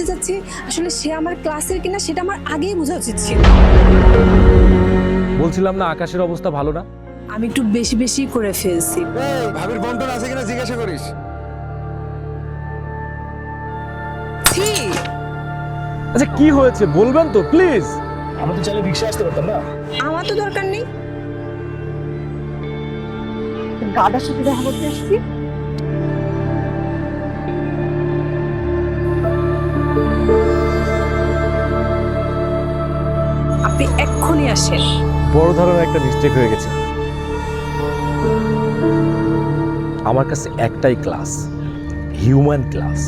যাচ্ছি আসলে সে আমার ক্লাসের কিনা সেটা আমার আগেই বোঝা উচিত ছিল। বলছিলাম না আকাশের অবস্থা ভালো না। আমি একটু বেশি বেশি করে ফেলছি। এই ভাবির বন্টন আছে কিনা জিজ্ঞাসা করিস। ছি, আচ্ছা কি হয়েছে বলবেন তো প্লিজ। আমরা তো চাইলে রিক্সা আসতে পারতাম না? আমার তো দরকার নেই। গাদার সাথে দেখা করতে আসছি। আপনি এক্ষুনি আসেন। বড় ধরনের একটা মিস্টেক হয়ে গেছে। আমার কাছে একটাই ক্লাস, হিউম্যান ক্লাস।